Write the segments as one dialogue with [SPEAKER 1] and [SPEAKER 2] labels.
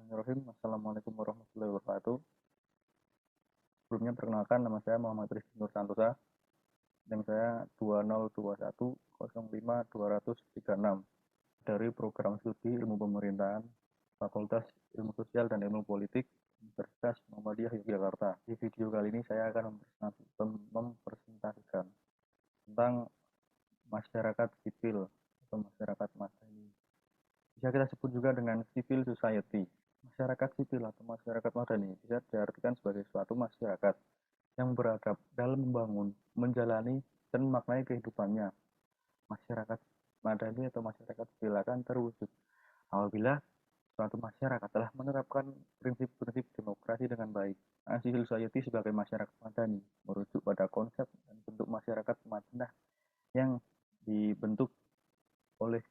[SPEAKER 1] Bismillahirrahmanirrahim. Assalamualaikum warahmatullahi wabarakatuh. Sebelumnya perkenalkan, nama saya Muhammad Rizky Nur Santosa dan saya 2021052036 dari program studi Ilmu Pemerintahan Fakultas Ilmu Sosial dan Ilmu Politik Universitas Muhammadiyah Yogyakarta. Di video kali ini saya akan mempresentasikan tentang masyarakat sipil atau masyarakat madani. Bisa kita sebut juga dengan civil society. Masyarakat sipil atau masyarakat madani bisa diartikan sebagai suatu masyarakat yang beradab dalam membangun, menjalani, dan memaknai kehidupannya. Masyarakat madani atau masyarakat sipil akan terwujud apabila suatu masyarakat telah menerapkan prinsip-prinsip demokrasi dengan baik. Civil society sebagai masyarakat madani merujuk pada konsep dan bentuk masyarakat Madinah yang dibentuk oleh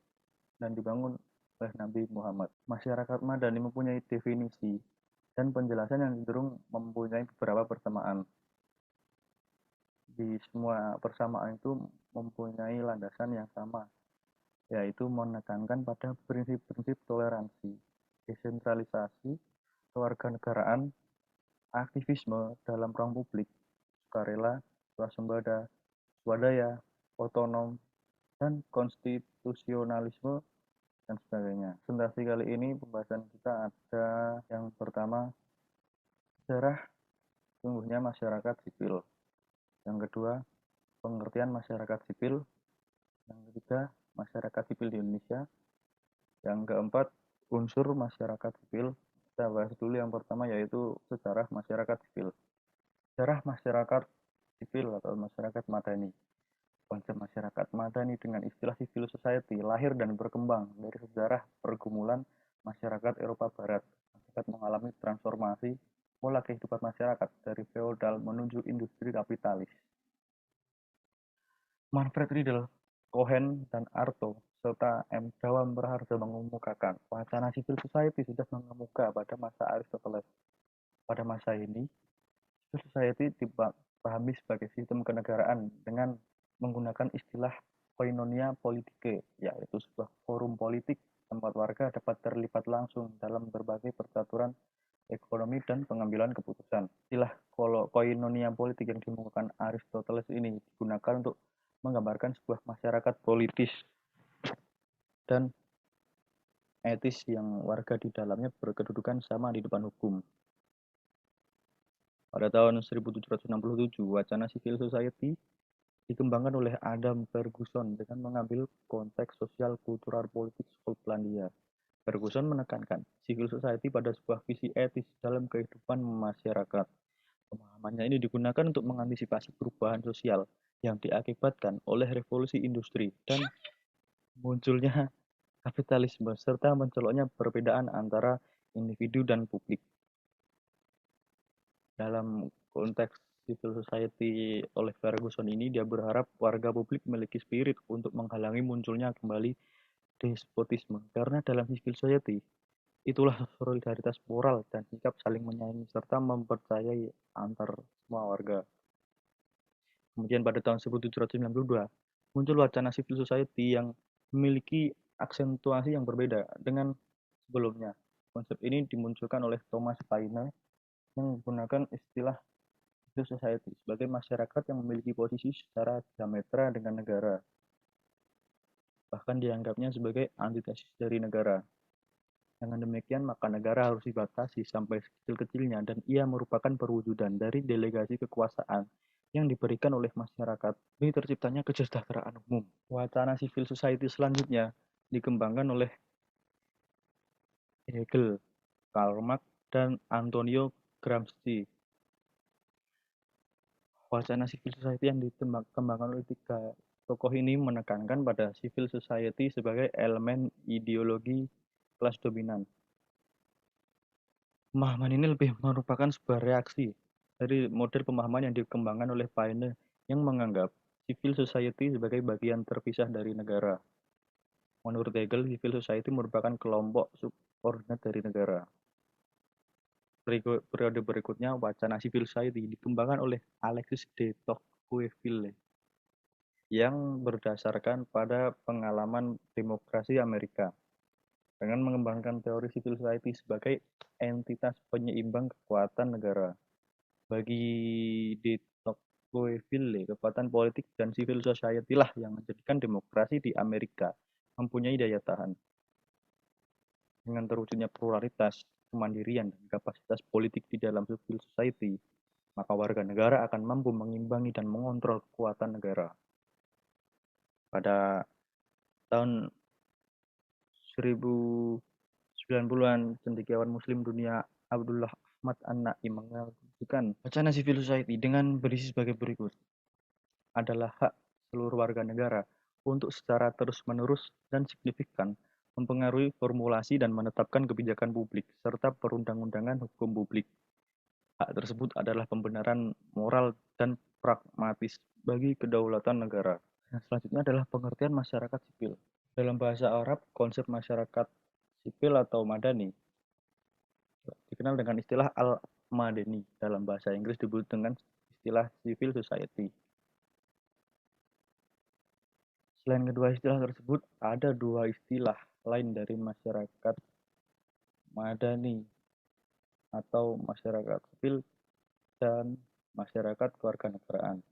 [SPEAKER 1] dan dibangun oleh Nabi Muhammad. Masyarakat Madani mempunyai definisi dan penjelasan yang cenderung mempunyai beberapa persamaan. Di semua persamaan itu mempunyai landasan yang sama, yaitu menekankan pada prinsip-prinsip toleransi, desentralisasi, kewarganegaraan, aktivisme dalam ruang publik, sukarela, swasembada, swadaya, otonom, dan konstitusionalisme dan sebagainya. Presentasi kali ini pembahasan kita ada yang pertama, sejarah sungguhnya masyarakat sipil. Yang kedua, pengertian masyarakat sipil. Yang ketiga, masyarakat sipil di Indonesia. Yang keempat, unsur masyarakat sipil. Kita bahas dulu yang pertama, yaitu sejarah masyarakat sipil. Sejarah masyarakat sipil atau masyarakat madani. Konsep masyarakat madani dengan istilah civil society lahir dan berkembang dari sejarah pergumulan masyarakat Eropa Barat. Masyarakat mengalami transformasi pola kehidupan masyarakat dari feodal menuju industri kapitalis. Manfred Riedel, Cohen, dan Arto, serta M. Dawam Raharjo mengemukakan wacana civil society sudah mengemuka pada masa Aristoteles. Pada masa ini, civil society dipahami sebagai sistem kenegaraan dengan menggunakan istilah koinonia politike, yaitu sebuah forum politik tempat warga dapat terlibat langsung dalam berbagai percaturan ekonomi dan pengambilan keputusan. Istilah koinonia politik yang dikemukakan Aristoteles ini digunakan untuk menggambarkan sebuah masyarakat politis dan etis yang warga di dalamnya berkedudukan sama di depan hukum. Pada tahun 1767, wacana civil society dikembangkan oleh Adam Ferguson dengan mengambil konteks sosial kultural politik Skotlandia. Ferguson menekankan civil society pada sebuah visi etis dalam kehidupan masyarakat. Pemahamannya ini digunakan untuk mengantisipasi perubahan sosial yang diakibatkan oleh revolusi industri dan munculnya kapitalisme serta mencoloknya perbedaan antara individu dan publik. Dalam konteks civil society oleh Ferguson ini, dia berharap warga publik memiliki spirit untuk menghalangi munculnya kembali despotisme. Karena dalam civil society, itulah solidaritas moral dan sikap saling menyayangi serta mempercayai antar semua warga. Kemudian pada tahun 1792, muncul wacana civil society yang memiliki aksentuasi yang berbeda dengan sebelumnya. Konsep ini dimunculkan oleh Thomas Paine yang menggunakan istilah civil society sebagai masyarakat yang memiliki posisi secara diametra dengan negara. Bahkan dianggapnya sebagai antitesis dari negara. Dengan demikian, maka negara harus dibatasi sampai sekecil-kecilnya dan ia merupakan perwujudan dari delegasi kekuasaan yang diberikan oleh masyarakat demi terciptanya kesejahteraan umum. Wacana civil society selanjutnya dikembangkan oleh Hegel, Karl Marx, dan Antonio Gramsci. Wacana civil society yang dikembangkan oleh tiga tokoh ini menekankan pada civil society sebagai elemen ideologi kelas dominan. Pemahaman ini lebih merupakan sebuah reaksi dari model pemahaman yang dikembangkan oleh Paine yang menganggap civil society sebagai bagian terpisah dari negara. Menurut Hegel, civil society merupakan kelompok subordinat dari negara. Periode berikutnya, wacana civil society dikembangkan oleh Alexis de Tocqueville yang berdasarkan pada pengalaman demokrasi Amerika. dengan mengembangkan teori civil society sebagai entitas penyeimbang kekuatan negara. Bagi de Tocqueville, kekuatan politik dan civil society lah yang menjadikan demokrasi di Amerika mempunyai daya tahan. Dengan terwujudnya pluralitas, kemandirian, dan kapasitas politik di dalam civil society, maka warga negara akan mampu mengimbangi dan mengontrol kekuatan negara. Pada tahun 1090-an, cendekiawan Muslim dunia Abdullah Ahmad An-Naim mengajukan wacana civil society dengan berisi sebagai berikut. Adalah hak seluruh warga negara untuk secara terus-menerus dan signifikan mempengaruhi formulasi dan menetapkan kebijakan publik serta perundang-undangan hukum publik. Hak tersebut adalah pembenaran moral dan pragmatis bagi kedaulatan negara. Yang selanjutnya adalah pengertian masyarakat sipil. Dalam bahasa Arab, konsep masyarakat sipil atau madani dikenal dengan istilah al-madani. Dalam bahasa Inggris disebut dengan istilah civil society. Selain kedua istilah tersebut, ada dua istilah lain dari masyarakat madani atau masyarakat sipil dan masyarakat kewarganegaraan.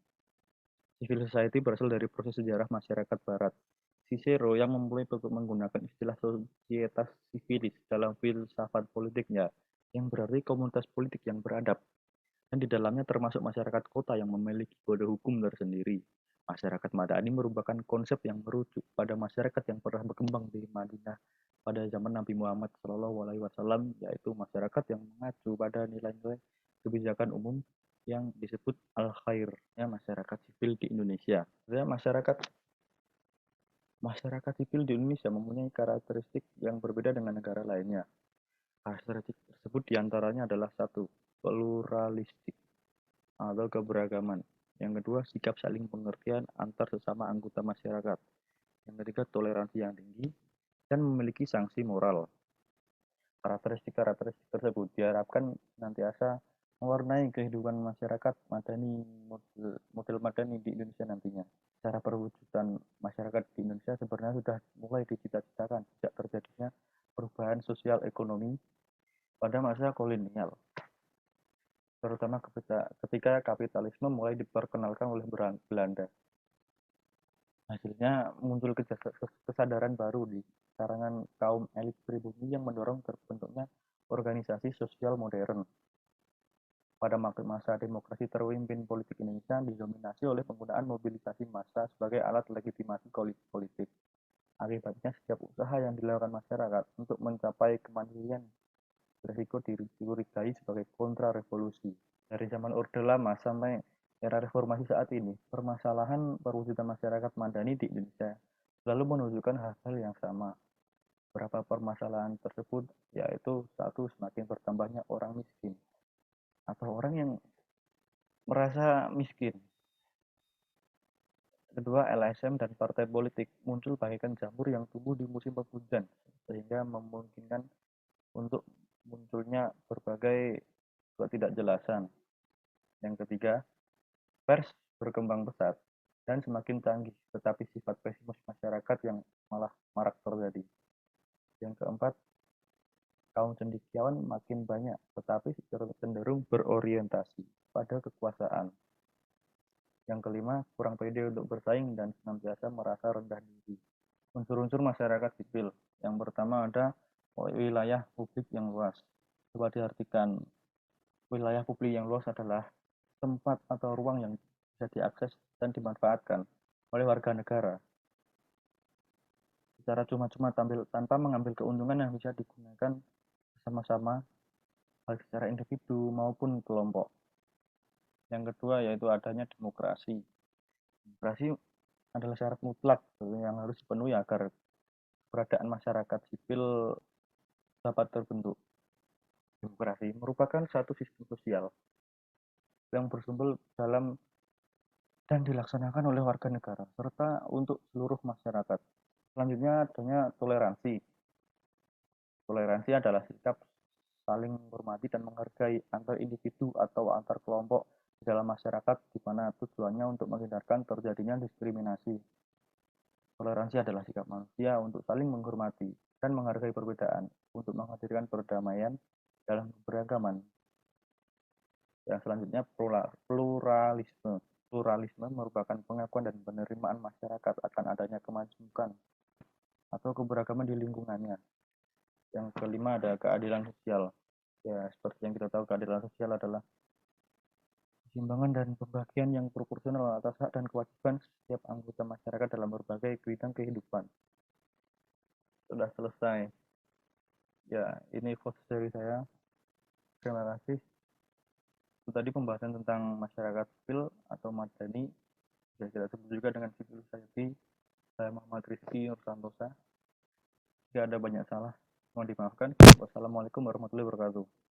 [SPEAKER 1] Civil society berasal dari proses sejarah masyarakat barat. Cicero yang memulai untuk menggunakan istilah societas civilis dalam filsafat politiknya, yang berarti komunitas politik yang beradab, dan di dalamnya termasuk masyarakat kota yang memiliki kode hukum tersendiri. Masyarakat Madani merupakan konsep yang merujuk pada masyarakat yang pernah berkembang di Madinah pada zaman Nabi Muhammad SAW, yaitu masyarakat yang mengacu pada nilai-nilai kebijakan umum yang disebut al-khair, ya, masyarakat sipil di Indonesia. Ya, masyarakat sipil di Indonesia mempunyai karakteristik yang berbeda dengan negara lainnya. Karakteristik tersebut diantaranya adalah satu, pluralistik atau keberagaman. Yang kedua, sikap saling pengertian antar sesama anggota masyarakat. Yang ketiga, toleransi yang tinggi dan memiliki sanksi moral. Karakteristik-karakteristik tersebut diharapkan nantiasa mewarnai kehidupan masyarakat madani model madani di Indonesia nantinya. Cara perwujudan masyarakat di Indonesia sebenarnya sudah mulai dicita-citakan sejak terjadinya perubahan sosial ekonomi pada masa kolonial, terutama ketika kapitalisme mulai diperkenalkan oleh Belanda. Hasilnya muncul kesadaran baru di kalangan kaum elit pribumi yang mendorong terbentuknya organisasi sosial modern. Pada masa demokrasi terpimpin politik Indonesia didominasi oleh penggunaan mobilisasi massa sebagai alat legitimasi politik. Akibatnya setiap usaha yang dilakukan masyarakat untuk mencapai kemandirian berisiko dicurigai sebagai kontra-revolusi. Dari zaman Orde Lama sampai era reformasi saat ini, permasalahan perwujudan masyarakat madani di Indonesia selalu menunjukkan hal-hal yang sama. Beberapa permasalahan tersebut yaitu satu, semakin bertambahnya orang miskin atau orang yang merasa miskin. Kedua, LSM dan partai politik muncul bagaikan jamur yang tumbuh di musim penghujan, sehingga memungkinkan untuk munculnya berbagai ketidakjelasan. Yang ketiga, pers berkembang pesat dan semakin canggih, tetapi sifat pesimis masyarakat yang malah marak terjadi. Yang keempat, kaum cendekiawan makin banyak, tetapi cenderung berorientasi pada kekuasaan. Yang kelima, kurang pede untuk bersaing dan senantiasa merasa rendah diri. Unsur-unsur masyarakat sipil. Yang pertama ada wilayah publik yang luas. Coba diartikan, wilayah publik yang luas adalah tempat atau ruang yang bisa diakses dan dimanfaatkan oleh warga negara secara cuma-cuma tanpa mengambil keuntungan yang bisa digunakan bersama-sama, baik secara individu maupun kelompok. Yang kedua yaitu adanya demokrasi. Demokrasi adalah syarat mutlak yang harus dipenuhi agar keberadaan masyarakat sipil dapat terbentuk. Demokrasi merupakan satu sistem sosial yang bersumber dalam dan dilaksanakan oleh warga negara serta untuk seluruh masyarakat. Selanjutnya adanya toleransi. Toleransi adalah sikap saling menghormati dan menghargai antar individu atau antar kelompok di dalam masyarakat, di mana tujuannya untuk menghindarkan terjadinya diskriminasi. Toleransi adalah sikap manusia untuk saling menghormati dan menghargai perbedaan untuk menghadirkan perdamaian dalam keberagaman. Yang selanjutnya pluralisme. Pluralisme merupakan pengakuan dan penerimaan masyarakat akan adanya kemajemukan atau keberagaman di lingkungannya. Yang kelima ada keadilan sosial. Ya, seperti yang kita tahu, keadilan sosial adalah keseimbangan dan pembagian yang proporsional atas hak dan kewajiban setiap anggota masyarakat dalam berbagai bidang kehidupan. Sudah selesai. Ya, ini quotes dari saya. Terima kasih. Itu tadi pembahasan tentang masyarakat sipil atau madani. Ya, kita sebut juga dengan civil society. Saya Muhammad Rizky Nur Santosa. Jika ada banyak salah, mohon dimaafkan. Wassalamualaikum warahmatullahi wabarakatuh.